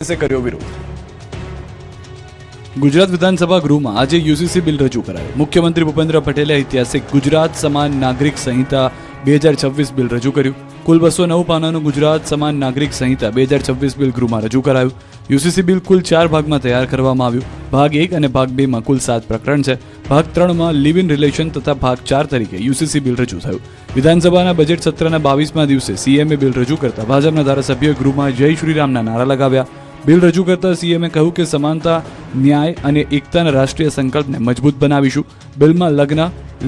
કર્યો વિરોધ। ગુજરાત વિધાનસભા ગૃહમાં આજે યુસીસી બિલ રજૂ કરાયું। મુખ્યમંત્રી ભૂપેન્દ્ર પટેલે ઐતિહાસિક ગુજરાત સમાન નાગરિક સંહિતા 2026 બિલ રજૂ કર્યું। કુલ 209 પાનાનું ગુજરાત સમાન નાગરિક સંહિતા 2026 બિલ ગૃહમાં રજૂ કરાયું। યુસીસી બિલ કુલ 4 ભાગમાં તૈયાર કરવામાં આવ્યું। ભાગ 1 અને ભાગ 2 માં કુલ 7 પ્રકરણ છે। ભાગ 3 માં લિવ ઇન રિલેશન તથા ભાગ 4 તરીકે યુસીસી બિલ રજૂ થયું। વિધાનસભાના બજેટ સત્રના 22મા દિવસે સીએમએ બિલ રજૂ કરતા ભાજપના ધારાસભ્યોએ ગૃહમાં જય શ્રી રામના નારા લગાવ્યા। બિલ રજૂ કરતા સીએમએ કહ્યું કે સમાનતા, ન્યાય અને એકતાના રાષ્ટ્રીય સંકલ્પને મજબૂત બનાવીશું। બિલમાં લગ્ન,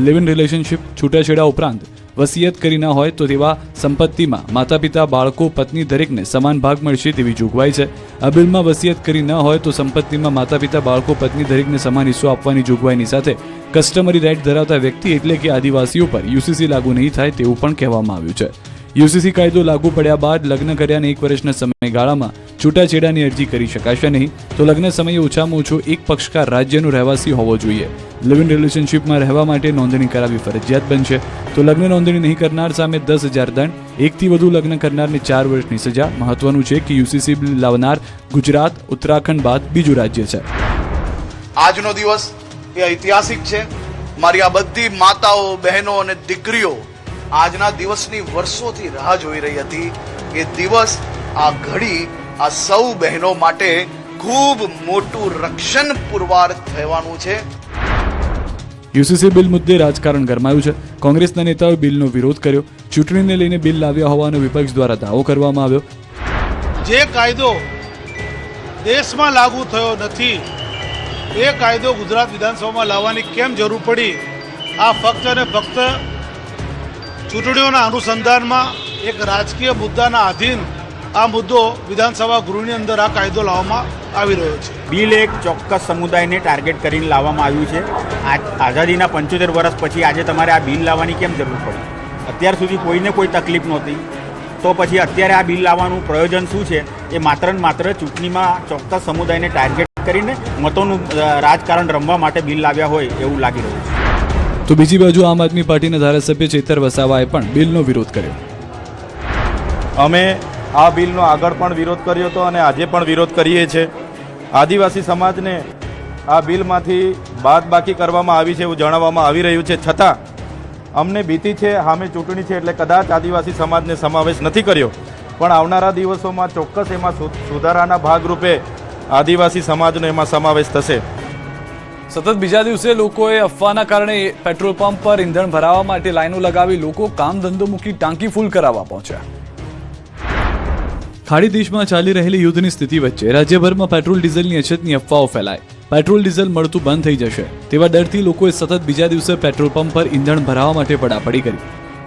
લિવ ઇન રિલેશનશિપ, છૂટાછેડા ઉપરાંત વસિયત કરી ન હોય તો તેવા સંપત્તિમાં માતા પિતા, બાળકો, પત્ની દરેકને સમાન ભાગ મળશે તેવી જોગવાઈ છે। આ બિલમાં વસિયત કરી ન હોય તો સંપત્તિમાં માતા પિતા, બાળકો, પત્ની દરેકને સમાન હિસ્સો આપવાની જોગવાઈની સાથે કસ્ટમરી રાઇટ ધરાવતા વ્યક્તિ એટલે કે આદિવાસીઓ પર યુસીસી લાગુ નહીં થાય તેવું પણ કહેવામાં આવ્યું છે। યુસીસી કાયદો લાગુ પડ્યા બાદ લગ્ન કર્યાને 1 વર્ષના સમયગાળામાં છૂટાછેડાની અરજી કરી શકાશે નહીં। તો લગ્ન સમયે ઓછામાં ઓછો એક પક્ષકાર રાજ્યનો રહેવાસી હોવો જોઈએ। લિવ ઇન રિલેશનશિપમાં રહેવા માટે નોંધણી કરાવવી ફરજિયાત બનશે। તો લગ્ન નોંધણી નહીં કરનાર સામે 10,000 દંડ, એકથી વધુ લગ્ન કરનારને 4 વર્ષની સજા। મહત્વનું છે કે યુસીસી બિલ લાવનાર ગુજરાત, ઉત્તરાખંડ બાદ બીજું રાજ્ય છે। આજનો દિવસ એ ઐતિહાસિક છે। મારી આ બધી માતાઓ, બહેનો અને દીકરીઓ આજના દિવસની વર્ષોથી રાહ જોઈ રહી હતી। એ દિવસ, આ ઘડી આ સૌ બહેનો માટે ખૂબ મોટું રક્ષણ પુરવાર થવાનું છે। યુસીસી બિલ મુદ્દે રાજકારણ ગરમાયું છે। કોંગ્રેસના નેતાઓએ બિલનો વિરોધ કર્યો। ચૂંટણીને લઈને બિલ લાવ્યા હોવાનો વિપક્ષ દ્વારા દાવો કરવામાં આવ્યો। જે કાયદો દેશમાં લાગુ થયો નથી એ કાયદો ગુજરાત વિધાનસભામાં લાવવાની કેમ જરૂર પડી? આ ફક્ત અને ફક્ત ચૂંટણીઓના અનુસંધાનમાં એક રાજકીય મુદ્દાના આધીન આ મુદ્દો વિધાનસભા ગૃહની અંદર આ કાયદો લાવવામાં આવી રહ્યો છે। બિલ એક ચોક્કસ સમુદાયને ટાર્ગેટ કરીને લાવવામાં આવ્યું છે। આઝાદીના 75 વર્ષ પછી આજે તમારે આ બિલ લાવવાની કેમ જરૂર પડી? અત્યાર સુધી કોઈને કોઈ તકલીફ નહોતી, તો પછી અત્યારે આ બિલ લાવવાનું પ્રયોજન શું છે? એ માત્ર ને માત્ર ચૂંટણીમાં ચોક્કસ સમુદાયને ટાર્ગેટ કરીને મતોનું રાજકારણ રમવા માટે બિલ લાવ્યા હોય એવું લાગી રહ્યું છે। તો બીજી બાજુ આમ આદમી પાર્ટીના ધારાસભ્ય ચેતર વસાવાએ પણ બિલનો વિરોધ કર્યો। અમે આ બિલનો આગળ પણ વિરોધ કર્યો હતો અને આજે પણ વિરોધ કરીએ છીએ। આદિવાસી સમાજને આ બિલમાંથી બાદબાકી કરવામાં આવી છે એવું જણાવવામાં આવી રહ્યું છે, છતાં અમને ભીતિ છે, સામે ચૂંટણી છે એટલે કદાચ આદિવાસી સમાજને સમાવેશ નથી કર્યો, પણ આવનારા દિવસોમાં ચોક્કસ એમાં સુધારાના ભાગરૂપે આદિવાસી સમાજનો એમાં સમાવેશ થશે। સતત બીજા દિવસે લોકોએ અફવાના કારણે પેટ્રોલ પંપ પર ઈંધણ ભરાવવા માટે લાઈનો લગાવી લોકો કામ ધંધો મૂકી ટાંકી ફૂલ કરાવવા પહોંચ્યા। ખાડી દેશમાં ચાલી રહેલી યુદ્ધની સ્થિતિ વચ્ચે રાજ્યભરમાં પેટ્રોલ ડીઝલની અછતની અફવાઓ ફેલાય। પેટ્રોલ ડીઝલ મળતું બંધ થઈ જશે તેવા ડરથી લોકોએ સતત બીજા દિવસે પેટ્રોલ પંપ પર ઈંધણ ભરાવવા માટે પડાપડી કરી।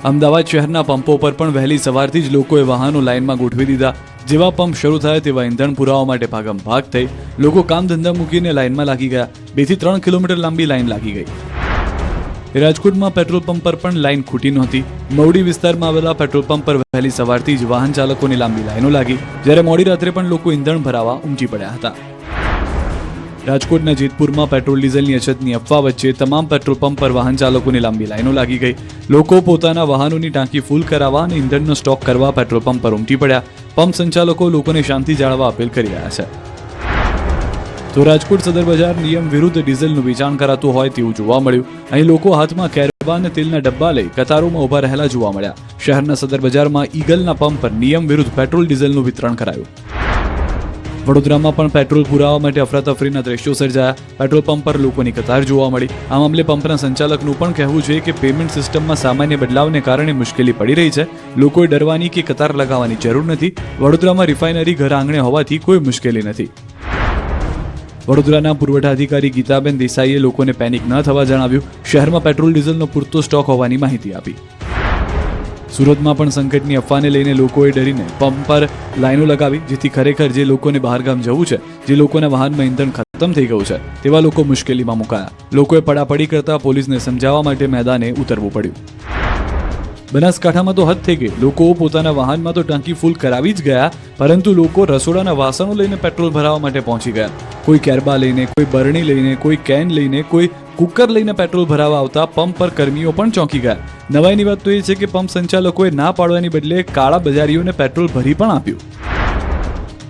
અમદાવાદ શહેરના પંપો પર પણ વહેલી સવારથી જ લોકોએ વાહનો લાઇનમાં ગોઠવી દીધા। જેવા પંપ શરૂ થાય તેવા ઈંધણ પુરાવા માટે ભાગમ ભાગ થઈ લોકો કામ ધંધા મૂકીને લાઇનમાં લાગી ગયા। 2 થી 3 કિલોમીટર લાંબી લાઇન લાગી ગઈ। રાજકોટમાં પેટ્રોલ પંપ પર પણ લાઇન ખૂટી નહોતી। મવડી વિસ્તારમાં આવેલા પેટ્રોલ પંપ પર વહેલી સવારથી જ વાહન ચાલકોની લાંબી લાઇનો લાગી, જ્યારે મોડી રાત્રે પણ લોકો ઈંધણ ભરાવા ઉમટી પડ્યા હતા। રાજકોટના જેતપુરમાં પેટ્રોલ ડીઝલની અછતની અફવા વચ્ચે તમામ પેટ્રોલ પંપ પર વાહન ચાલકોની લાંબી લાઇનો લાગી ગઈ। લોકો પોતાના વાહનોની ટાંકી ફૂલ કરાવવા અને ઈંધણનો સ્ટોક કરવા પેટ્રોલ પંપ પર ઉમટી પડ્યા। પંપ સંચાલકો લોકોને શાંતિ જાળવવા અપીલ કરી રહ્યા છે। તો રાજકોટ સદર બજાર નિયમ વિરુદ્ધ ડીઝલનું વેચાણ કરાતું હોય તેવું જોવા મળ્યું। અહીં લોકો હાથમાં કેરબા અને તેલના ડબ્બા લઈ કતારોમાં ઊભા રહેલા જોવા મળ્યા। શહેરના સદર બજારમાં ઈગલના પંપ પર નિયમ વિરુદ્ધ પેટ્રોલ ડીઝલનું વિતરણ કરાયું। વડોદરામાં પણ પેટ્રોલ પુરાવા માટે અફરાતફરીના દ્રશ્યો સર્જાયા। પેટ્રોલ પંપ પર લોકોની કતાર જોવા મળી। આ મામલે પંપના સંચાલકનું પણ કહેવું છે કે પેમેન્ટ સિસ્ટમમાં સામાન્ય બદલાવને કારણે મુશ્કેલી પડી રહી છે। લોકોએ ડરવાની કે કતાર લગાવવાની જરૂર નથી। વડોદરામાં રિફાઇનરી ઘર આંગણે હોવાથી કોઈ મુશ્કેલી નથી। વડોદરાના પુરવઠા અધિકારી ગીતાબેન દેસાઈએ લોકોને પેનિક ન થવા જણાવ્યું। શહેરમાં પેટ્રોલ ડીઝલનો પૂરતો સ્ટોક હોવાની માહિતી આપી। સુરતમાં પણ સંકટની અફવાને લઈને લોકોએ ડરીને પંપ પર લાઈનો લગાવી, જેથી ખરેખર જે લોકોને બહારગામ જવું છે, જે લોકોના વાહનમાં ઈંધણ ખતમ થઈ ગયું છે તેવા લોકો મુશ્કેલીમાં મુકાયા। લોકોએ પડાપડી કરતા પોલીસને સમજાવવા માટે મેદાને ઉતરવું પડ્યું। બનાસકાંઠામાં તો હદ થઈ ગઈ। લોકો પોતાના વાહનમાં તો ટાંકી ફૂલ કરાવી જ ગયા, પરંતુ લોકો રસોડાના વાસણો લઈને પેટ્રોલ ભરાવવા માટે પહોંચી ગયા। કોઈ કેરબા લઈને, કોઈ બરણી લઈને, કોઈ કેન લઈને, કોઈ કુકર લઈને પેટ્રોલ ભરાવા આવતા પંપ પર કર્મીઓ પણ ચોંકી ગયા। નવાઈની વાત તો એ છે કે પંપ સંચાલકોએ ના પાડવાની બદલે કાળા બજારીઓને પેટ્રોલ ભરી પણ આપ્યું।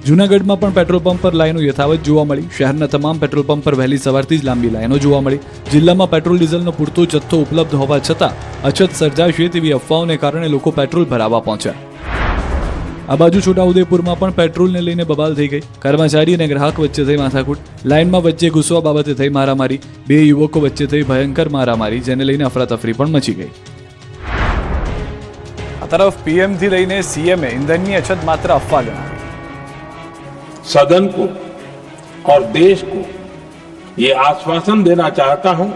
જૂનાગઢમાં પણ પેટ્રોલ પંપ પર લાઈનો યથાવત જોવા મળી. શહેરના તમામ પેટ્રોલ પંપ પર વહેલી સવારથી જ લાંબી લાઈનો જોવા મળી. જિલ્લામાં પેટ્રોલ ડીઝલનો પૂરતો જથ્થો ઉપલબ્ધ હોવા છતાં અછત સર્જાશે તેવી અફવાઓને કારણે લોકો પેટ્રોલ ભરાવવા પહોંચ્યા. આ બાજુ છોટાઉદેપુરમાં પણ પેટ્રોલને લઈને બબાલ થઈ ગઈ. કર્મચારી અને ગ્રાહક વચ્ચે થઈ માથાકૂટ. લાઇનમાં વચ્ચે ઘૂસવા બાબતે થઈ મારામારી. બે યુવકો વચ્ચે થઈ ભયંકર મારામારી, જેને લઈને અફરાતફરી પણ મચી ગઈ. આ તરફ પીએમથી લઈને સીએમએ ઈંધણની અછત માત્ર અફવા ગણાવી. सदन को और देश को ये आश्वासन देना चाहता हूं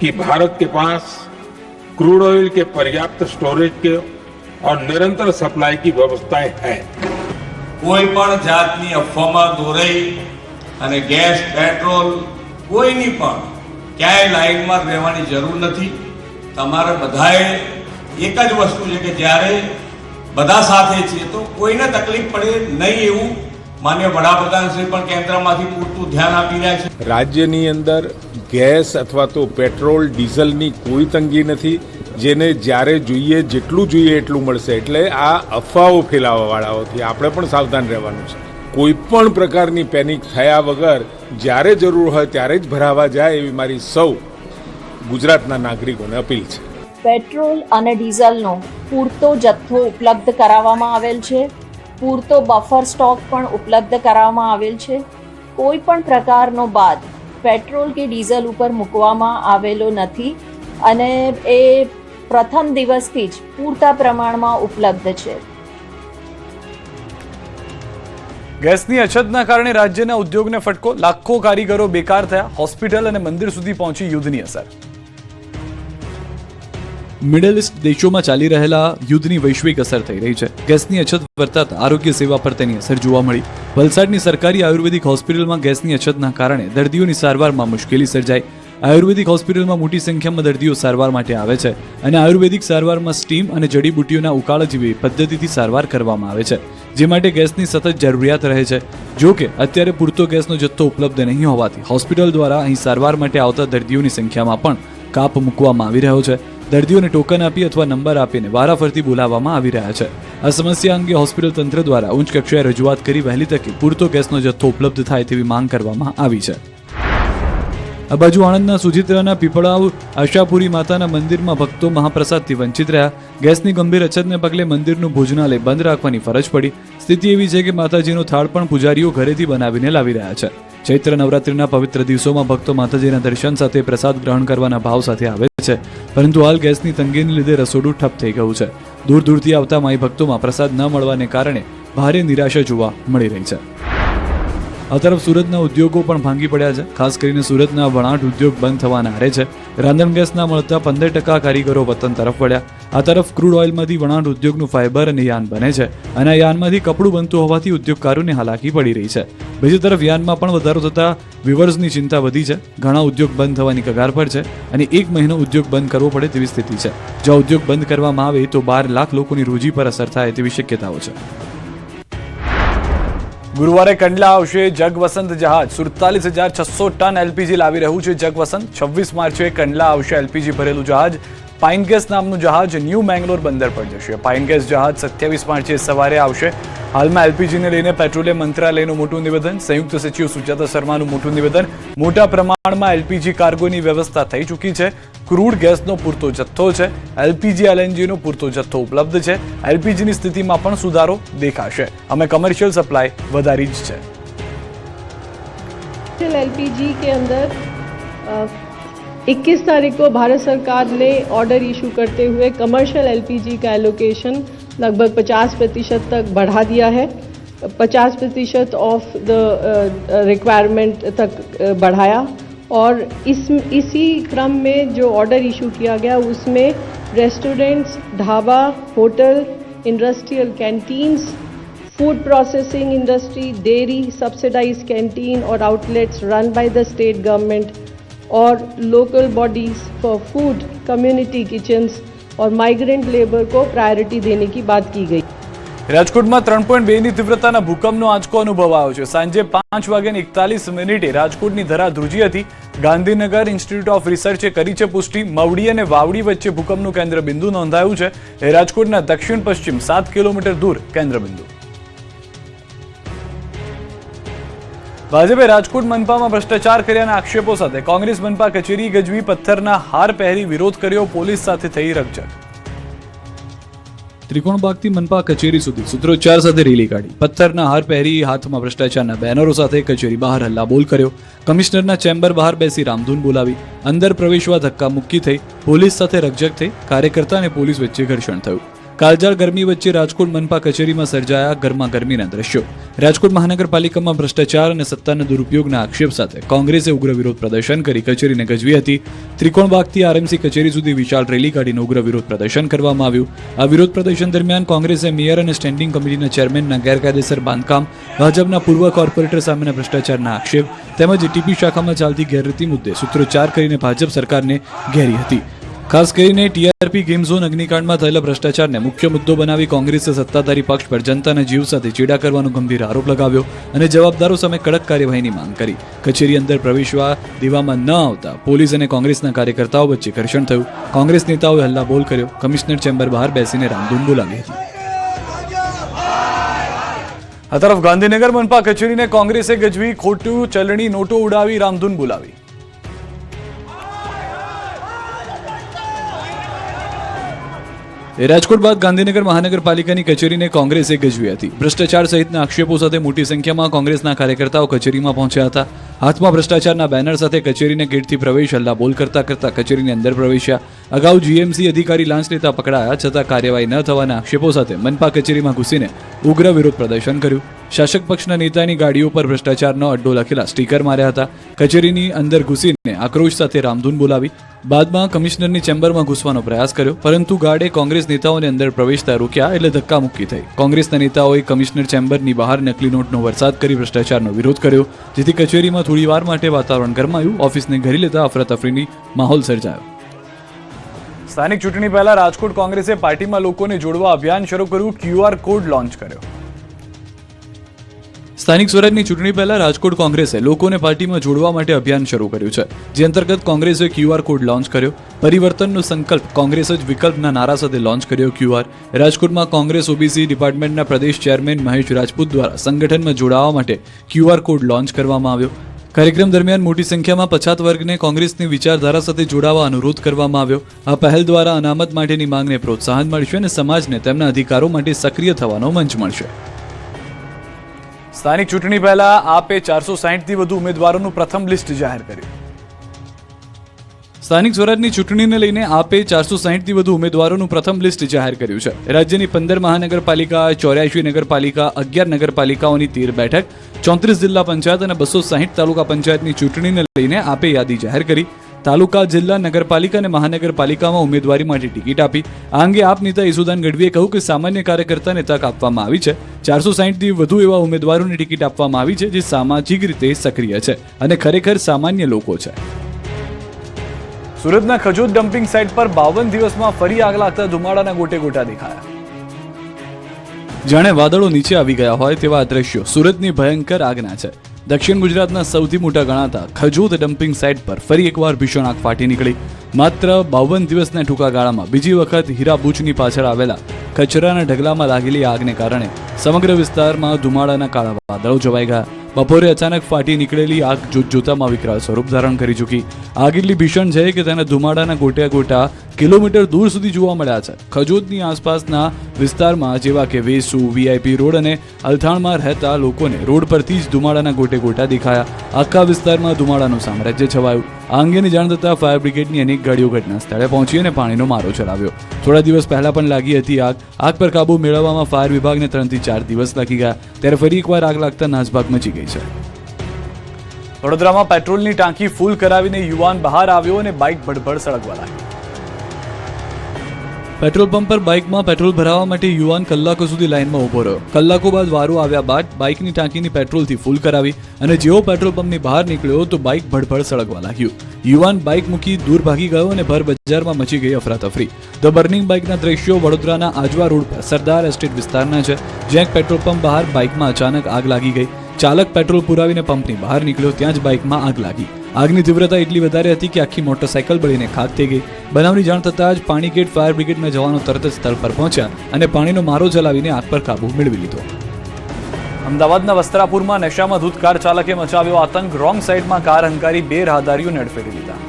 कि भारत के पास क्रूड ऑयल के पर्याप्त स्टोरेज के और निरंतर सप्लाई की व्यवस्थाएं हैं. કોઈ પણ જાતની અફવામાં દોરાઈ અને ગેસ પેટ્રોલ કોઈની પણ ક્યાંય લાઈનમાં રહેવાની જરૂર નથી. તમારે બધાએ એક જ વસ્તુ છે કે જ્યારે બધા સાથે છીએ તો કોઈને તકલીફ પડે નહીં એવું માન્ય વડાપ્રધાન શ્રી પણ કેન્દ્રમાંથી પૂરતું ધ્યાન આપી રહ્યા છે. રાજ્યની અંદર ગેસ અથવા તો પેટ્રોલ ડીઝલની કોઈ તંગી નથી. જેને જ્યારે જોઈએ જેટલું જોઈએ એટલું મળશે. એટલે આ અફવાઓ ફેલાવવાવાળાઓથી આપણે પણ સાવધાન રહેવાનું છે. કોઈ પણ પ્રકારની પેનિક થયા વગર જ્યારે જરૂર હોય ત્યારે જ ભરાવા જાય એવી મારી સૌ ગુજરાતના નાગરિકોને અપીલ છે. પેટ્રોલ અને ડીઝલનો પૂરતો જથ્થો ઉપલબ્ધ કરાવવામાં આવેલ છે. પૂરતો બફર સ્ટોક પણ ઉપલબ્ધ કરાવવામાં આવેલ છે. કોઈ પણ પ્રકારનો બાદ પેટ્રોલ કે ડીઝલ ઉપર મૂકવામાં આવેલો નથી અને એ પ્રથમ દિવસથી જ પૂરતા પ્રમાણમાં ઉપલબ્ધ છે. ગેસની અછતના કારણે રાજ્યના ઉદ્યોગને ફટકો. લાખો કારીગરો બેકાર થયા. હોસ્પિટલ અને મંદિર સુધી પહોંચી યુદ્ધની અસર. મિડલ ઇસ્ટ દેશોમાં ચાલી રહેલા યુદ્ધની વૈશ્વિક અસર થઈ રહી છે. ગેસની અછત વર્તાતા આરોગ્ય સેવા પર તેની અસર જોવા મળી. વલસાડની સરકારી આયુર્વેદિક હોસ્પિટલમાં ગેસની અછતના કારણે દર્દીઓની સારવારમાં મુશ્કેલી સર્જાઈ. આયુર્વેદિક હોસ્પિટલમાં મોટી સંખ્યામાં દર્દીઓ સારવાર માટે આવે છે અને આયુર્વેદિક સારવારમાં સ્ટીમ અને જડીબુટ્ટીઓના ઉકાળા જેવી પદ્ધતિથી સારવાર કરવામાં આવે છે, જે માટે ગેસની સતત જરૂરિયાત રહે છે. જો કે અત્યારે પૂરતો ગેસનો જથ્થો ઉપલબ્ધ નહીં હોવાથી હોસ્પિટલ દ્વારા અહીં સારવાર માટે આવતા દર્દીઓની સંખ્યામાં પણ કાપ મૂકવામાં આવી રહ્યો છે. દર્દીઓને ટોકન આપી અથવા નંબર આપીને વારાફરતી બોલાવવામાં આવી રહ્યા છે. આ સમસ્યા અંગે હોસ્પિટલ તંત્ર દ્વારા ઉચ્ચ કક્ષાએ રજૂઆત કરી વહેલી તકે પૂરતો ગેસનો જથ્થો ઉપલબ્ધ થાય તેવી માંગ કરવામાં આવી છે. આ બાજુ આણંદના સુજિત્રાના પીપળાવ આશાપુરી માતાના મંદિરમાં ભક્તો મહાપ્રસાદથી વંચિત રહ્યા. ગેસની ગંભીર અછતને પગલે મંદિરનું ભોજનાલય બંધ રાખવાની ફરજ પડી. સ્થિતિ એવી છે કે માતાજીનો થાળ પણ પૂજારીઓ ઘરેથી બનાવીને લાવી રહ્યા છે. ચૈત્ર નવરાત્રિના પવિત્ર દિવસોમાં ભક્તો માતાજીના દર્શન સાથે પ્રસાદ ગ્રહણ કરવાના ભાવ સાથે આવે છે, પરંતુ હાલ ગેસની તંગીને લીધે રસોડું ઠપ થઈ ગયું છે. દૂર દૂરથી આવતા માઈ ભક્તોમાં પ્રસાદ ન મળવાને કારણે ભારે નિરાશા જોવા મળી રહી છે. આ તરફ સુરતના ઉદ્યોગો પણ ભાંગી પડ્યા છે. ખાસ કરીને સુરતના વણાટ ઉદ્યોગ બંધ થવાના આરે છે. રાંધણ ગેસ ના મળતા 15% કારીગરો વતન તરફ વળ્યા. આ તરફ ક્રૂડ ઓઇલમાંથી વણાટ ઉદ્યોગનું ફાઇબર અને યાન બને છે અને આ યાનમાંથી કપડું બનતું હોવાથી ઉદ્યોગકારોને હાલાકી પડી રહી છે. બીજી તરફ યાનમાં પણ વધારો થતા વિવર્સની ચિંતા વધી છે. ઘણા ઉદ્યોગ બંધ થવાની કગાર પર છે અને 1 મહિનો ઉદ્યોગ બંધ કરવો પડે તેવી સ્થિતિ છે. જો ઉદ્યોગ બંધ કરવામાં આવે તો 12 લાખ લોકોની રોજી પર અસર થાય તેવી શક્યતાઓ છે. ગુરુવારે કંડલા આવશે જગવસંત જહાજ. 47,600 ટન એલપીજી લાવી રહ્યું છે જગવસંત. 26 માર્ચે કંડલા આવશે એલપીજી ભરેલું જહાજ. પાઇન ગેસ નામનું જહાજ ન્યૂ મેંગલોર બંદર પર જશે. પાઇન ગેસ જહાજ 27 માર્ચે સવારે આવશે. હાલમાં એલપીજીને લઈને પેટ્રોલિયમ મંત્રાલયનું મોટું નિવેદન, સંયુક્ત સચિવ સુજાતા શર્માનું મોટું નિવેદન. મોટા પ્રમાણમાં એલપીજી કાર્ગોની વ્યવસ્થા થઈ ચૂકી છે. ક્રૂડ ગેસનો પૂરતો જથ્થો છે. એલપીજી એલએનજીનો પૂરતો જથ્થો ઉપલબ્ધ છે. એલપીજીની સ્થિતિમાં પણ સુધારો દેખાશે. અમે કમર્શિयल સપ્લાય વધારી જ છે. एलपीजी के अंदर 21 तारीख को भारत सरकार ने ऑर्डर इशू करते हुए कमर्शियल एलपीजी का एलोकेशन लगभग 50% तक बढ़ा दिया है. 50% ऑफ द रिक्वायरमेंट तक बढ़ाया और इसी क्रम में जो ऑर्डर इशू किया गया उसमें restaurants, dhaba, hotel, industrial canteens, food processing industry, dairy, subsidised canteen और outlets run by the state government और local bodies for food, community kitchens और माइग्रेंट लेबर को प्रायोरिटी देने की बात की गई. રાજકોટમાં 3.2ની તીવ્રતાના ભૂકંપનો આંચકો અનુભવાયો છે. સાંજે 5:41 રાજકોટની ધરા ધ્રુજી હતી. ગાંધીનગર ઇન્સ્ટિટ્યૂટ ઓફ રિસર્ચે કરી છે પુષ્ટિ. મવડી અને વાવડી વચ્ચે ભૂકંપનું કેન્દ્ર બિંદુ નોંધાયું છે. રાજકોટના દક્ષિણ પશ્ચિમ 7 કિલોમીટર દૂર કેન્દ્ર બિંદુ. ભાજપે રાજકોટ મનપામાં ભ્રષ્ટાચાર કર્યાના આક્ષેપો સાથે કોંગ્રેસ મનપા કચેરી ગજવી, પથ્થરના હાર પહેરી વિરોધ કર્યો, પોલીસ સાથે થઈ રકઝક. ત્રિકોણબાગથી મનપા કચેરી સુધી સૂત્રોચ્ચાર સાથે રેલી કાઢી, પથ્થરના હાર પહેરી, હાથમાં ભ્રષ્ટાચારના બેનરો સાથે કચેરી બહાર હલ્લાબોલ કર્યો, કમિશનરના ચેમ્બર બહાર બેસી રામધૂન બોલાવી, અંદર પ્રવેશવા ધક્કા મુક્કી થઈ, પોલીસ સાથે રકઝક થઈ, કાર્યકર્તા અને પોલીસ વચ્ચે ઘર્ષણ થયું. કાળઝાળ ગરમી વચ્ચે રાજકોટ મનપા કચેરીમાં સર્જાયા ગરમા ગરમીના દ્રશ્યો. રાજકોટ મહાનગરપાલિકામાં ભ્રષ્ટાચાર અને સત્તાના દુરુપયોગના આક્ષેપ સાથે કોંગ્રેસે ઉગ્ર વિરોધ પ્રદર્શન કરી કચેરીને ગજવી હતી. ત્રિકોણબાગથી આરએમસી કચેરી સુધી વિશાળ રેલી કાઢીને ઉગ્ર વિરોધ પ્રદર્શન કરવામાં આવ્યું. આ વિરોધ પ્રદર્શન દરમિયાન કોંગ્રેસે મેયર અને સ્ટેન્ડિંગ કમિટીના ચેરમેનના ગેરકાયદેસર બાંધકામ, ભાજપના પૂર્વ કોર્પોરેટર સામેના ભ્રષ્ટાચારના આક્ષેપ તેમજ ટીપી શાખામાં ચાલતી ગેરરીતિ મુદ્દે સૂત્રોચ્ચાર કરીને ભાજપ સરકારને ઘેરી હતી. ખાસ કરીને ટીઆરપી ગેમ ઝોન અગ્નિકાંડમાં થયેલા ભ્રષ્ટાચારને મુખ્ય મુદ્દો બનાવી કોંગ્રેસે સત્તાધારી પક્ષ પર જનતાના જીવ સાથે ચેડા કરવાનો ગંભીર આરોપ લગાવ્યો અને જવાબદારો સામે કડક કાર્યવાહીની માંગ કરી. કચેરી અંદર પ્રવેશવા દેવામાં ન આવતા પોલીસ અને કોંગ્રેસના કાર્યકર્તાઓ વચ્ચે ઘર્ષણ થયું. કોંગ્રેસ નેતાઓએ હલ્લાબોલ કર્યો, કમિશનર ચેમ્બર બહાર બેસીને રામધૂન બોલાવી હતી. આ તરફ ગાંધીનગર મનપા કચેરીને કોંગ્રેસે ગજવી, ખોટું ચલણી નોટો ઉડાવી, રામધૂન બોલાવી. રાજકોટ બાદ ગાંધીનગર મહાનગરપાલિકાની કચેરીને કોંગ્રેસે ગજવી હતી. ભ્રષ્ટાચાર સહિતના આક્ષેપો સાથે મોટી સંખ્યામાં કોંગ્રેસના કાર્યકર્તાઓ કચેરીમાં પહોંચ્યા હતા. હાથમાં ભ્રષ્ટાચારના બેનર સાથે કચેરીને ગેટથી પ્રવેશ હલ્લાબોલ કરતા કચેરીની અંદર પ્રવેશ્યા. અગાઉ જીએમસી અધિકારી લાંચ લેતા પકડાયા છતાં કાર્યવાહી ન થવાના આક્ષેપો સાથે મનપા કચેરીમાં ઘૂસીને ઉગ્ર વિરોધ પ્રદર્શન કર્યું. શાસક પક્ષના નેતાની ગાડીઓ પર ભ્રષ્ટાચારનો અડ્ડો લખેલા સ્ટીકર માર્યા હતા. કચેરીની અંદર ઘૂસીને આક્રોશ સાથે રામધૂન બોલાવી. બાદમાં કમિશનરની ચેમ્બરમાં ઘૂસવાનો પ્રયાસ કર્યો, પરંતુ ગાર્ડે કોંગ્રેસ નેતાઓને અંદર પ્રવેશતા રોક્યા એટલે ધક્કા મુક્કી થઈ. કોંગ્રેસના નેતાઓએ કમિશનર ચેમ્બરની બહાર નકલી નોટનો વરસાદ કરી ભ્રષ્ટાચારનો વિરોધ કર્યો, જેથી કચેરીમાં થોડીવાર માટે વાતાવરણ ગરમાયું. ઓફિસને ઘેરી લેતા અફરાતફરીની માહોલ સર્જાયો. સ્થાનિક ચૂંટણી પહેલા રાજકોટ કોંગ્રેસે પાર્ટીમાં લોકોને જોડવા અભિયાન શરૂ કર્યું, QR કોડ લોન્ચ કર્યો. સ્થાનિક સ્વરાજની ચૂંટણી પહેલા રાજકોટ કોંગ્રેસે લોકોને પાર્ટીમાં જોડવા માટે અભિયાન શરૂ કર્યું છે, જે અંતર્ગત કોંગ્રેસે QR કોડ લોન્ચ કર્યો. પરિવર્તનનો સંકલ્પ, કોંગ્રેસ જ વિકલ્પના નારા સાથે લોન્ચ કર્યો QR. રાજકોટમાં કોંગ્રેસ ઓબીસી ડિપાર્ટમેન્ટના પ્રદેશ ચેરમેન મહેશ રાજપૂત દ્વારા સંગઠનમાં જોડાવા માટે QR કોડ લોન્ચ કરવામાં આવ્યો. કાર્યક્રમ દરમિયાન મોટી સંખ્યામાં પછાત વર્ગને કોંગ્રેસની વિચારધારા સાથે જોડાવા અનુરોધ કરવામાં આવ્યો. આ પહેલ દ્વારા અનામત માટેની માંગને પ્રોત્સાહન મળશે અને સમાજને તેમના અધિકારો માટે સક્રિય થવાનો મંચ મળશે. સ્થાનિક ચૂંટણી પહેલા આપે 460થી વધુ ઉમેદવારોનું પ્રથમ લિસ્ટ જાહેર કર્યું. સ્થાનિક સ્વરાજની ચૂંટણીને લઈને આપે 460થી વધુ ઉમેદવારોનું પ્રથમ લિસ્ટ જાહેર કર્યું છે. રાજ્યની 15 મહાનગરપાલિકા, 84 નગરપાલિકા, 11 નગરપાલિકાઓની 13 બેઠક, 34 જિલ્લા પંચાયત અને 260 તાલુકા પંચાયતની ચૂંટણીને લઈને આપે યાદી જાહેર કરી. તાલુકા, જિલ્લા, નગરપાલિકા અને મહાનગરપાલિકામાં ઉમેદવારી માટે ટિકિટ આપી. આ અંગે આપ નેતા ઈસુદાન ગઢવીએ કહ્યું કે સામાન્ય કાર્યકર્તાને તક આપવામાં આવી છે. 460થી વધુ એવા ઉમેદવારોને ટિકિટ આપવામાં આવી છે જે સામાજિક રીતે સક્રિય છે અને ખરેખર સામાન્ય લોકો છે. સુરતના ખજોદ ડમ્પિંગ સાઇટ પર 52 દિવસમાં ફરી આગ લાગતા ધુમાડાના ગોટે ગોટા દેખાયા. જાણે વાદળો નીચે આવી ગયા હોય તેવા દ્રશ્યો સુરતની ભયંકર આગના છે. દક્ષિણ ગુજરાતના સૌથી મોટા ગણાતા ખજોદ ડમ્પિંગ સાઇટ પર ફરી એકવાર ભીષણ આગ ફાટી નીકળી. માત્ર 52 દિવસના ટૂંકા ગાળામાં બીજી વખત હીરાબુચની પાછળ આવેલા કચરાના ઢગલામાં લાગેલી આગને કારણે સમગ્ર વિસ્તારમાં ધુમાડાના કાળા વાદળો જોવાઈ ગયા. બપોરે અચાનક ફાટી નીકળેલી આગ જોતજોતામાં વિકરાળ સ્વરૂપ ધારણ કરી ચૂકી. આગ એટલી ભીષણ છે કે તેના ધુમાડાના ગોટા કિલોમીટર દૂર સુધી જોવા મળ્યા છે. ખજોદની આસપાસના વિસ્તારમાં જેવા કે વેસુ, VIP રોડ અને અલથાણમાં રહેતા લોકોને રોડ પરથી જ ધુમાડાના ગોટા દેખાયા. આખા વિસ્તારમાં ધુમાડાનું સામ્રાજ્ય છવાયું. આ અંગેની જાણ થતાં ફાયર બ્રિગેડની અનેક ગાડીઓ ઘટના સ્થળે પહોંચી અને પાણીનો મારો ચલાવ્યો. થોડા દિવસ પહેલા પણ લાગી હતી આગ. આગ પર કાબુ મેળવવામાં ફાયર વિભાગને 3 થી 4 દિવસ લાગી ગયા. ત્યારે ફરી એકવાર આગ લાગતા નાસભાગ મચી ગઈ છે. વડોદરામાં પેટ્રોલની ટાંકી ફૂલ કરાવીને યુવાન બહાર આવ્યો અને બાઇક ભડભડ સળગવા લાગ્યો. પેટ્રોલ પંપ પર બાઇકમાં પેટ્રોલ ભરાવવા માટે યુવાન કલાકો સુધી લાઇનમાં ઉભો રહ્યો. કલાકો બાદ વારો આવ્યા બાદ બાઇકની ટાંકીની પેટ્રોલથી ફૂલ કરાવી અને જેવો પેટ્રોલ પંપની બહાર નીકળ્યો તો બાઇક ભડભડ સળગવા લાગ્યું. યુવાન બાઇક મૂકી દૂર ભાગી ગયો અને ભર બજારમાં મચી ગઈ અફરાતફરી. ધ બર્નિંગ બાઇકના દ્રશ્યો વડોદરાના આજવા રોડ પર સરદાર એસ્ટેટ વિસ્તારના છે, જ્યાં પેટ્રોલ પંપ બહાર બાઇકમાં અચાનક આગ લાગી ગઈ. ચાલક પેટ્રોલ પુરાવીને પંપની બહાર નીકળ્યો, ત્યાં જ બાઇકમાં આગ લાગી. આગની તીવ્રતા એટલી વધારે હતી કે આખી મોટરસાયકલ બળીને ખાક થઈ ગઈ. બનાવની જાણ થતાં જ પાણીગેટ ફાયર બ્રિગેડના જવાનો તરત જ સ્થળ પર પહોંચ્યા અને પાણીનો મારો ચલાવીને આગ પર કાબુ મેળવી લીધો. અમદાવાદના વસ્ત્રાપુરમાં નશામાં ધૂત કાર ચાલકે મચાવ્યો આતંક. રોંગ સાઈડમાં કાર હંકારી 2 રાહદારીઓને અડફેટે લીધા.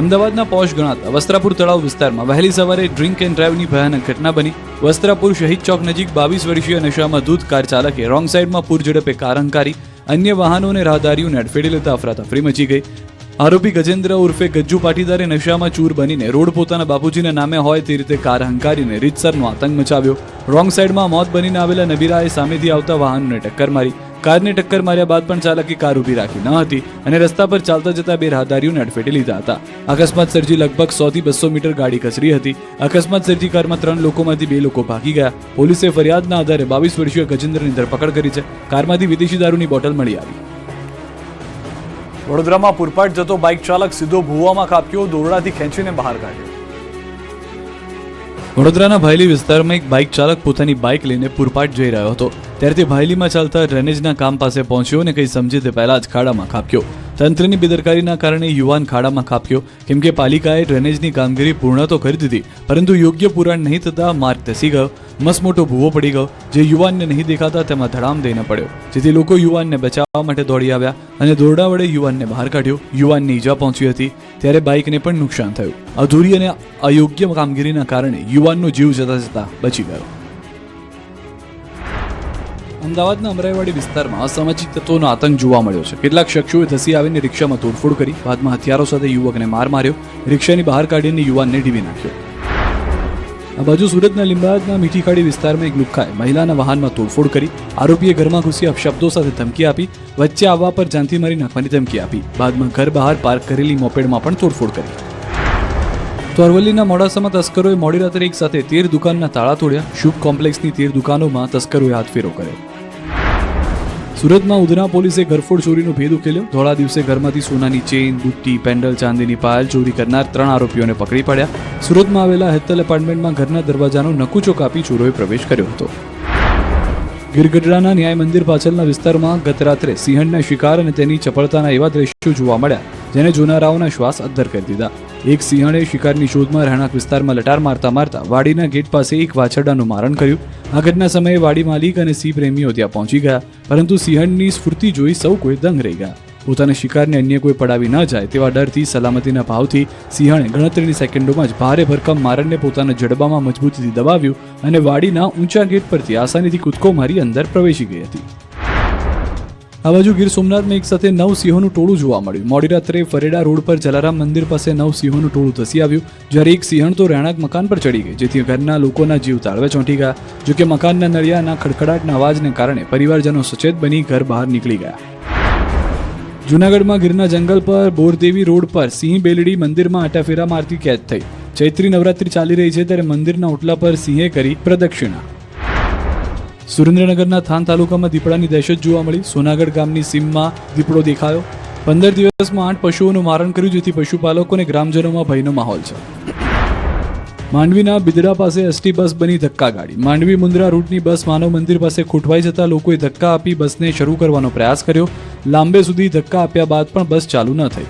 અમદાવાદના પોશ ગણાતા વસ્ત્રાપુર તળાવ વિસ્તારમાં વહેલી સવારે ડ્રિંક એન્ડ ડ્રાઈવની ભયાનક ઘટના બની. વસ્ત્રાપુર શહીદ ચોક નજીક 22 વર્ષીય નશામાં ધૂત કાર ચાલકે રોંગ સાઈડમાં પૂર ઝડપે કાર હંકારી અન્ય વાહનો અને રાહદારીઓને અડફેટે લેતા અફરાતફરી મચી ગઈ. આરોપી ગજેન્દ્ર ઉર્ફે ગજ્જુ પાટીદારે નશામાં ચૂર બનીને રોડ પોતાના બાપુજીના નામે હોય તે રીતે કાર હંકારીને રીતસરનો આતંક મચાવ્યો. રોંગ સાઈડમાં મોત બનીને આવેલા નબીરાએ સામેથી આવતા વાહનને ટક્કર મારી. કારને ટક્કર માર્યા બાદ પણ ચાલકે કાર ઊભી રાખી ન હતી અને રસ્તા પર ચાલતા જતા 2 રાહદારીઓને અડફેટે લીધા હતા. અકસ્માત સર્જી લગભગ 100 થી 200 મીટર ગાડી ખસરી હતી. અકસ્માત સર્જી કારમાં 3 લોકોમાંથી 2 લોકો ભાગી ગયા. પોલીસે ફરિયાદના આધારે 22 વર્ષીય ગજેન્દ્રની ધરપકડ કરી છે. કારમાંથી વિદેશી દારૂની બોટલ મળી આવી. વડોદરામાં પૂરપાટ જતો બાઇક ચાલક સીધો ભૂવામાં ખાબક્યો, દોરડાથી ખેંચીને બહાર કાઢ્યો. વડોદરાના ભાયલી વિસ્તારમાં એક બાઇક ચાલક પોતાની બાઇક લઈને પૂરપાટ જઈ રહ્યો હતો ત્યારે તે ભાયલીમાં ચાલતા ડ્રેનેજના કામ પાસે પહોંચ્યો અને કંઈ સમજે તે પહેલા જ ખાડામાં ખાબક્યો. તંત્રની બેદરકારીના કારણે યુવાન ખાડામાં ખાબક્યો કેમ કે પાલિકાએ ડ્રેનેજની કામગીરી પૂર્ણ તો કરી દીધી પરંતુ યોગ્ય પુરાણ નહીં થતા માર્ગ ધસી ગયો. મસમોટો ભૂવો પડી ગયો જે યુવાનને નહીં દેખાતા તેમાં ધડામ દઈને પડ્યો જેથી લોકો યુવાનને બચાવવા માટે દોડી આવ્યા અને દોરડા વડે યુવાનને બહાર કાઢ્યો. યુવાનને ઈજા પહોંચી હતી ત્યારે બાઇકને પણ નુકસાન થયું. અધૂરી અને અયોગ્ય કામગીરીના કારણે યુવાનનો જીવ જતા જતા બચી ગયો. અમદાવાદના અમરાઈવાડી વિસ્તારમાં અસામાજિક તત્વોનો આતંક જોવા મળ્યો છે. કેટલાક શખ્સોએ ધસી આવીને રિક્ષામાં તોડફોડ કરી બાદમાં હથિયારો સાથે યુવકને માર માર્યો. રિક્ષાની બહાર કાઢીને યુવાનને ઢીવી નાખ્યો. આ બાજુ સુરતના લીંબાયતના મીઠીખાડી વિસ્તારમાં એક લુખ્ખાએ મહિલાના વાહનમાં તોડફોડ કરી. આરોપીએ ઘરમાં ઘૂસી અપશબ્દો સાથે ધમકી આપી. વચ્ચે આવવા પર જાનથી મારી નાખવાની ધમકી આપી. બાદમાં ઘર બહાર પાર્ક કરેલી મોપેડમાં પણ તોડફોડ કરી. તો અરવલ્લીના મોડાસામાં તસ્કરોએ મોડી રાત્રે એક સાથે 13 દુકાનના તાળા તોડ્યા. શુભ કોમ્પ્લેક્સની 13 દુકાનોમાં તસ્કરોએ હાથફેરો કર્યો. સુરતમાં ઉધના પોલીસે ઘરફોડ ચોરીનો ભેદ ઉકેલ્યો. ધોળા દિવસે ઘરમાંથી સોનાની ચેઇન, બુટ્ટી, પેન્ડલ, ચાંદીની પાયલ ચોરી કરનાર 3 આરોપીઓને પકડી પાડ્યા. સુરતમાં આવેલા હેતલ એપાર્ટમેન્ટમાં ઘરના દરવાજાનો નકુચો કાપી ચોરોએ પ્રવેશ કર્યો હતો. ગીરગઢડાના ન્યાય મંદિર પાછળના વિસ્તારમાં ગત રાત્રે સિંહણના શિકાર અને તેની ચપળતાના એવા દ્રશ્યો જોવા મળ્યા જેને જોનારાઓના શ્વાસ અદ્ધર કરી દીધા. એક સિંહણે શિકારની શોધમાં રહેણાંક વિસ્તારમાં લટાર મારતા મારતા વાડીના ગેટ પાસે એક વાછરડાનું મારણ કર્યું. આ ઘટના સમયે વાડી માલિક અને સિંહ પ્રેમીઓ ત્યાં પહોંચી ગયા પરંતુ સિંહણની સ્ફૂર્તિ જોઈ સૌ કોઈ દંગ રહી ગયા. પોતાના શિકારને અન્ય કોઈ પડાવી ન જાય તેવા ડરથી સલામતીના ભાવથી સિંહણે ગણતરીની સેકન્ડોમાં જ ભારે ભરકમ મારણને પોતાના જડબામાં મજબૂતીથી દબાવ્યું અને વાડીના ઊંચા ગેટ પરથી આસાનીથી કૂદકો મારી અંદર પ્રવેશી ગઈ હતી. આ બાજુ ગીર સોમનાથમાં એક સાથે 9 સિંહોનું ટોળું જોવા મળ્યું. મોડી રાત્રે ફરેડા રોડ પર જલારામ મંદિર પાસે 9 સિંહોનું ટોળું ધસી આવ્યું જ્યારે એક સિંહણ તો રહેણાંક મકાન પર ચડી ગઈ જેથી ઘરના લોકોના જીવ તાળવે ચોંટી ગયા. જોકે મકાનના નળિયાના ખડખડાટના અવાજને કારણે પરિવારજનો સચેત બની ઘર બહાર નીકળી ગયા. જૂનાગઢમાં ગીરના જંગલ પર બોરદેવી રોડ પર સિંહ બેલડી મંદિરમાં આટાફેરા મારતી કેદ થઈ. ચૈત્રી નવરાત્રી ચાલી રહી છે ત્યારે મંદિરના ઓટલા પર સિંહે કરી પ્રદક્ષિણા. સુરેન્દ્રનગરના થાન તાલુકામાં દીપડાની દહેશત જોવા મળી. સોનાગઢ ગામની સીમમાં દીપડો દેખાયો. 15 દિવસમાં 8 પશુઓનું મારણ કર્યું જેથી પશુપાલકો અને ગ્રામજનોમાં ભયનો માહોલ છે. માંડવીના બિદડા પાસે એસટી બસ બની ધક્કા ગાડી. માંડવી મુન્દ્રા રૂટની બસ માનવ મંદિર પાસે ખૂટવાઈ જતા લોકોએ ધક્કા આપી બસને શરૂ કરવાનો પ્રયાસ કર્યો. લાંબે સુધી ધક્કા આપ્યા બાદ પણ બસ ચાલુ ન થઈ.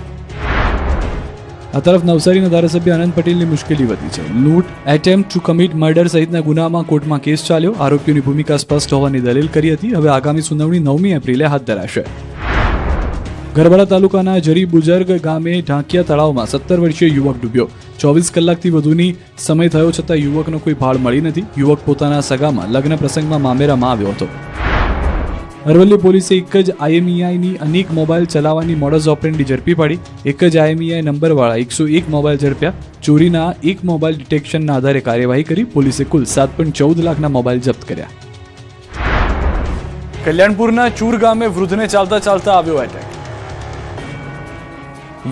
આ તરફ નવસારીના ધારાસભ્ય આનંદ પટેલની મુશ્કેલી વધી છે. લૂંટ, એટેમ્પ્ટ ટુ કમિટ મર્ડર સહિતના ગુનામાં કોર્ટમાં કેસ ચાલ્યો. આરોપીઓની ભૂમિકા સ્પષ્ટ હોવાની દલીલ કરી હતી. હવે આગામી સુનાવણી 9મી એપ્રિલે હાથ ધરાશે. ગરબાડા તાલુકાના જરી બુજર્ગ ગામે ઢાંકિયા તળાવમાં 17 વર્ષીય યુવક ડૂબ્યો. 24 કલાકથી વધુની સમય થયો છતાં યુવકનો કોઈ ભાળ મળી નથી. યુવક પોતાના સગામાં લગ્ન પ્રસંગમાં મામેરામાં આવ્યો હતો. અરવલ્લી પોલીસે એક જ IMEIની અનેક મોબાઈલ ચલાવવાની મોડસ ઓપરેન્ડી ઝડપી પાડી. એક જ IMEI નંબરવાળા 101 મોબાઈલ ઝડપ્યા. ચોરીના એક મોબાઈલ ડિટેક્શનના આધારે કાર્યવાહી કરી પોલીસે કુલ 7.14 લાખના મોબાઈલ જપ્ત કર્યા. કલ્યાણપુરના ચૂર ગામે વૃદ્ધને ચાલતા ચાલતા આવ્યો એટેક.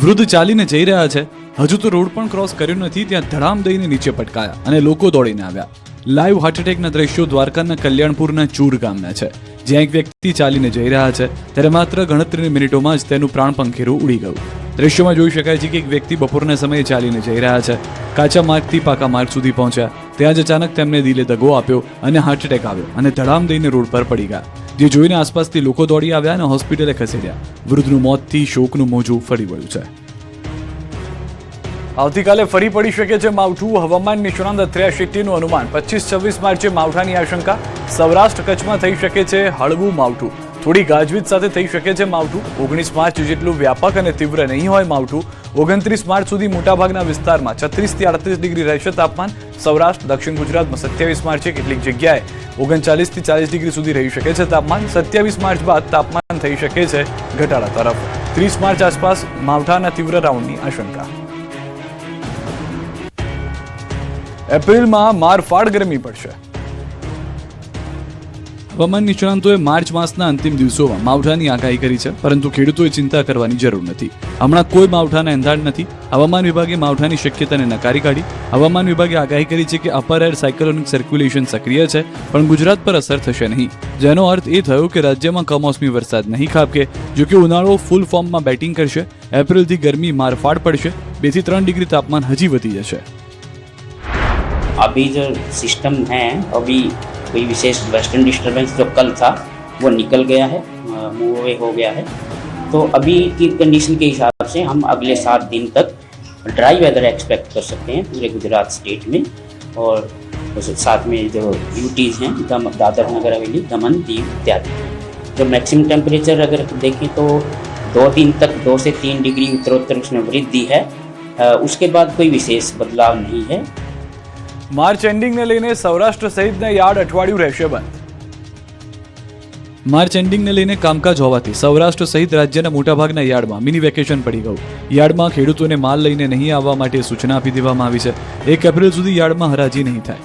વૃદ્ધ ચાલીને જઈ રહ્યા છે, હજુ તો રોડ પણ ક્રોસ કર્યો નથી ત્યાં ધડામ દઈને નીચે પટકાયા અને લોકો દોડીને આવ્યા. લાઈવ હાર્ટ એટેકના દ્રશ્યો દ્વારકાના કલ્યાણપુરના ચૂર ગામના છે જ્યાં એક વ્યક્તિ ચાલીને જઈ રહ્યા છે ત્યારે માત્ર ગણતરીની મિનિટોમાં જ તેનું પ્રાણ પંખીરું ઉડી ગયું. દ્રશ્યોમાં જોઈ શકાય છે કે એક વ્યક્તિ બપોરના સમયે ચાલીને જઈ રહ્યા છે. કાચા માર્ગથી પાકા માર્ગ સુધી પહોંચ્યા ત્યાં જ અચાનક તેમને દિલે દગો આપ્યો અને હાર્ટ એટેક આવ્યો અને ધડામ દઈને રોડ પર પડી ગયા. જે જોઈને આસપાસથી લોકો દોડી આવ્યા અને હોસ્પિટલે ખસેડ્યા. વૃદ્ધનું મોતથી શોકનું મોજું ફરી વળ્યું છે. આવતીકાલે ફરી પડી શકે છે માવઠું. હવામાન નિષ્ણાંત અત્રેયા શેટ્ટીનું અનુમાન. 25-26 માર્ચે માવઠાની આશંકા. સૌરાષ્ટ્ર કચ્છમાં થઈ શકે છે હળવું માવઠું. થોડી ગાજવીજ સાથે થઈ શકે છે માવઠું. 19 માર્ચ જેટલું વ્યાપક અને તીવ્ર નહીં હોય માવઠું. 29 માર્ચ સુધી મોટાભાગના વિસ્તારમાં 36 થી 38 ડિગ્રી રહેશે તાપમાન. સૌરાષ્ટ્ર દક્ષિણ ગુજરાતમાં 27 માર્ચે કેટલીક જગ્યાએ 39 થી 40 ડિગ્રી સુધી રહી શકે છે તાપમાન. 27 માર્ચ બાદ તાપમાન થઈ શકે છે ઘટાડા તરફ. 30 માર્ચ આસપાસ માવઠાના તીવ્ર રાઉન્ડની આશંકા. એપ્રિલમાં મારફાડ ગરમી પડશે. હવામાન નિષ્ણાંતોએ માર્ચ માસના અંતિમ દિવસોમાં માવઠાની આગાહી કરી છે, પરંતુ ખેડૂતોએ ચિંતા કરવાની જરૂર નથી. હમણાં કોઈ માવઠાના એંધાણ નથી. હવામાન વિભાગે માવઠાની શક્યતાને નકારી કાઢી. હવામાન વિભાગે આગાહી કરી છે કે અપર એર સાયક્લોનિક સર્ક્યુલેશન સક્રિય છે, પણ ગુજરાત પર અસર થશે નહીં. જેનો અર્થ એ થયો કે રાજ્યમાં કમોસમી વરસાદ નહીં ખાબકે. જો કે ઉનાળો ફૂલ ફોર્મમાં બેટિંગ કરશે. એપ્રિલથી ગરમી મારફાડ પડશે. 2 થી 3 ડિગ્રી तापमान હજી વધી જશે. अभी जो सिस्टम है अभी कोई विशेष वेस्टर्न डिस्टर्बेंस जो कल था वो निकल गया है, मूव अवे हो गया है. तो अभी की कंडीशन के हिसाब से हम अगले 7 दिन तक ड्राई वेदर एक्सपेक्ट कर सकते हैं पूरे गुजरात स्टेट में. और साथ में जो यूटीज़ हैं दादर नगर हवेली, दमन, दीव इत्यादि. जो मैक्सिमम टेम्परेचर अगर देखें तो 2 दिन तक 2 से 3 डिग्री उत्तरोत्तर उसमें वृद्धि है. उसके बाद कोई विशेष बदलाव नहीं है. માર્ચ એન્ડિંગને લઈને સૌરાષ્ટ્ર સહિતના યાર્ડ અઠવાડિયું રહેશે બંધ. માર્ચ એન્ડિંગને લઈને કામકાજ હોવાથી સૌરાષ્ટ્ર સહિત રાજ્યના મોટાભાગના યાર્ડમાં મિની વેકેશન પડી ગયું. યાર્ડમાં ખેડૂતોને માલ લઈને નહીં આવવા માટે સૂચના આપી દેવામાં આવી છે. 1 એપ્રિલ સુધી યાર્ડમાં હરાજી નહીં થાય.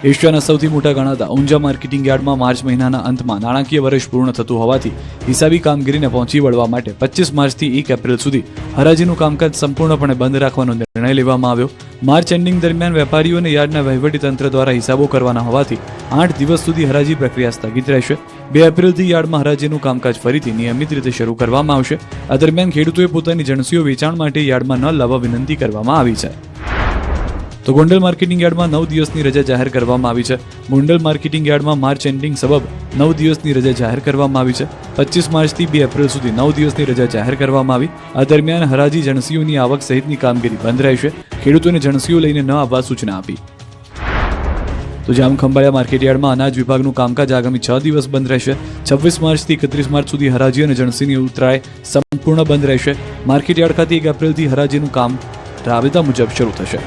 એશિયાના સૌથી મોટા ગણાતા ઊંઝા માર્કેટિંગ યાર્ડમાં માર્ચ મહિનાના અંતમાં નાણાકીય વર્ષ પૂર્ણ થતું હોવાથી હિસાબી કામગીરીને પહોંચી વળવા માટે 25 માર્ચથી 1 એપ્રિલ સુધી હરાજીનું કામકાજ સંપૂર્ણપણે બંધ રાખવાનો નિર્ણય લેવામાં આવ્યો. માર્ચ એન્ડિંગ દરમિયાન વેપારીઓ અને યાર્ડના વહીવટીતંત્ર દ્વારા હિસાબો કરવાના હોવાથી 8 દિવસ સુધી હરાજી પ્રક્રિયા સ્થગિત રહેશે. 2 એપ્રિલથી યાર્ડમાં હરાજીનું કામકાજ ફરીથી નિયમિત રીતે શરૂ કરવામાં આવશે. આ દરમિયાન ખેડૂતોએ પોતાની જણસીઓ વેચાણ માટે યાર્ડમાં ન લાવવા વિનંતી કરવામાં આવી છે. તો ગોંડલ માર્કેટિંગ યાર્ડમાં 9 દિવસની રજા જાહેર કરવામાં આવી છે. ગોંડલ માર્કેટિંગ યાર્ડમાં માર્ચ એન્ડિંગ સબબ 9 દિવસની રજા જાહેર કરવામાં આવી છે. 25 માર્ચથી 2 એપ્રિલ સુધી 9 દિવસની રજા જાહેર કરવામાં આવી. આ દરમિયાન હરાજી જણસીઓની આવક સહિતની કામગીરી બંધ રહેશે. ખેડૂતોને જણસીઓ લઈને ન આવવા સૂચના આપી. તો જામખંભાળિયા માર્કેટયાર્ડમાં અનાજ વિભાગનું કામકાજ આગામી 6 દિવસ બંધ રહેશે. 26 માર્ચથી 31 માર્ચ સુધી હરાજી અને જણસીની ઉતરાય સંપૂર્ણ બંધ રહેશે. માર્કેટયાર્ડ ખાતે 1 એપ્રિલથી હરાજીનું કામ રાબેતા મુજબ શરૂ થશે.